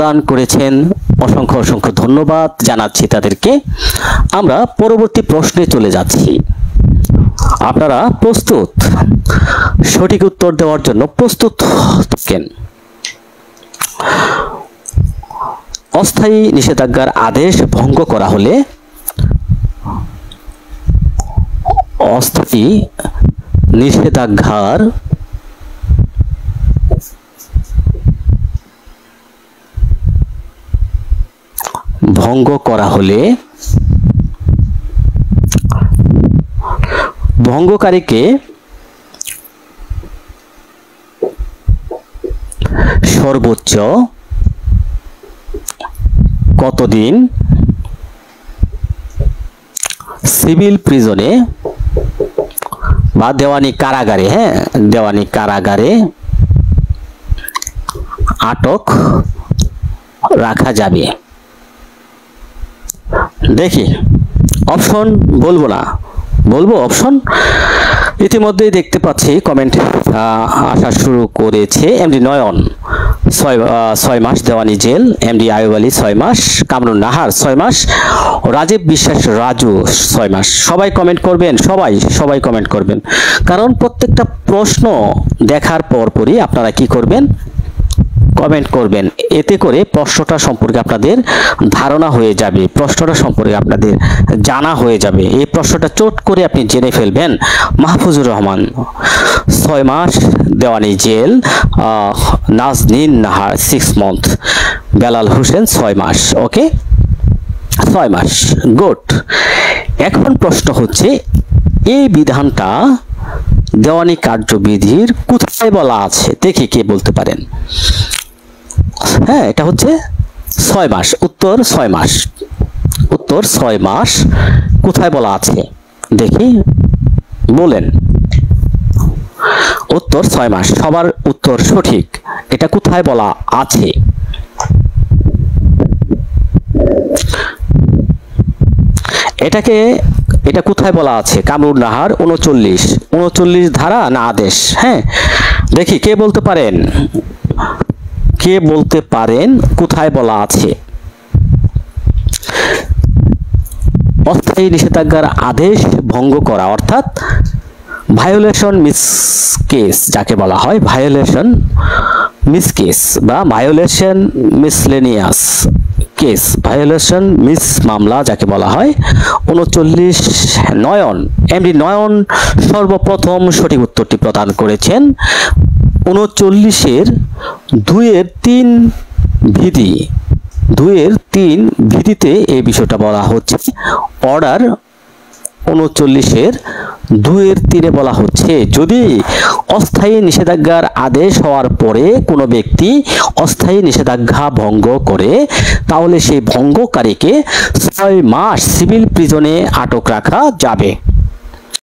দান করেছেন, অসংখ্য অসংখ্য ধন্যবাদ জানাচ্ছি তাদেরকে। আমরা পরবর্তী প্রশ্নে চলে যাচ্ছি। আপনারা প্রস্তুত? সঠিক উত্তর দেওয়ার জন্য প্রস্তুত থাকেন। অস্থায়ী নিষেধাজ্ঞার আদেশ ভঙ্গ করা হলে অস্থায়ী নিষেধাজ্ঞার ভঙ্গ করা হলে ভঙ্গকারীকে সর্বোচ্চ কতদিন সিভিল প্রিজনে বা দেওয়ানি কারাগারে, দেওয়ানি কারাগারে আটক রাখা যাবে? দেখি অপশন বলবো না, বলবো অপশন। ইতিমধ্যেই দেখতে পাচ্ছি কমেন্ট আসা শুরু করেছে। এমডি নয়ন 6 মাস দেওয়ানি জেল, এমডি আয়ুব আলী 6 মাস, কামরুন নাহার 6 মাস, রাজীব বিশ্বাস রাজু 6 মাস। সবাই কমেন্ট করবেন, সবাই কমেন্ট করবেন, কারণ প্রত্যেকটা প্রশ্ন দেখার পরপরই আপনারা কি করবেন, কমেন্ট করবেন। এতে করে প্রশ্নটা সম্পর্কে আপনাদের ধারণা হয়ে যাবে, প্রশ্নটা সম্পর্কে আপনাদের জানা হয়ে যাবে। এই প্রশ্নটা চট করে আপনি জেনে ফেলবেন। মাহফুজুর রহমান 6 মাস দেওয়ানি জেল, নাজনীন নাহার 6 মান্থ, বেলাল হোসেন 6 মাস। ওকে, 6 মাস, গুড। এখন প্রশ্ন হচ্ছে, এই বিধানটা দেওয়ানি কার্যবিধির কোথায় বলা আছে? দেখি কে বলতে পারেন। এটা হচ্ছে 6 মাস। উত্তর 6 মাস, উত্তর 6 মাস। কোথায় বলা আছে দেখি, বলেন। উত্তর 6 মাস। সবার উত্তর সঠিক। এটা কোথায় বলা আছে? এটা কোথায় বলা আছে? কামরুন নাহার 39 ধারা না আদেশ? দেখি কে বলতে পারেন, কে বলতে পারেন কোথায় বলা আছে? অস্থায়ী নিষেধাজ্ঞার আদেশ ভঙ্গ করা, অর্থাৎ ভায়োলেশন মিস কেস যাকে বলা হয়, ভায়োলেশন মিস কেস বা violation miscellaneous case, violation miss মামলা যাকে বলা হয়। 39 নয়ন, এমডি নয়ন সর্বপ্রথম সঠিক উত্তরটি প্রদান করেছেন। 39-এর 2-3 বিধি, 2-3 বিধিতে এই বিষয়টা বলা হচ্ছে। অর্ডার 39-এর 2-3 বলা হচ্ছে, যদি অস্থায়ী নিষেধাজ্ঞার আদেশ হওয়ার পরে কোনো ব্যক্তি অস্থায়ী নিষেধাজ্ঞা ভঙ্গ করে, তাহলে সেই ভঙ্গকারীকে 6 মাস সিভিল প্রিজনে আটক রাখা যাবে।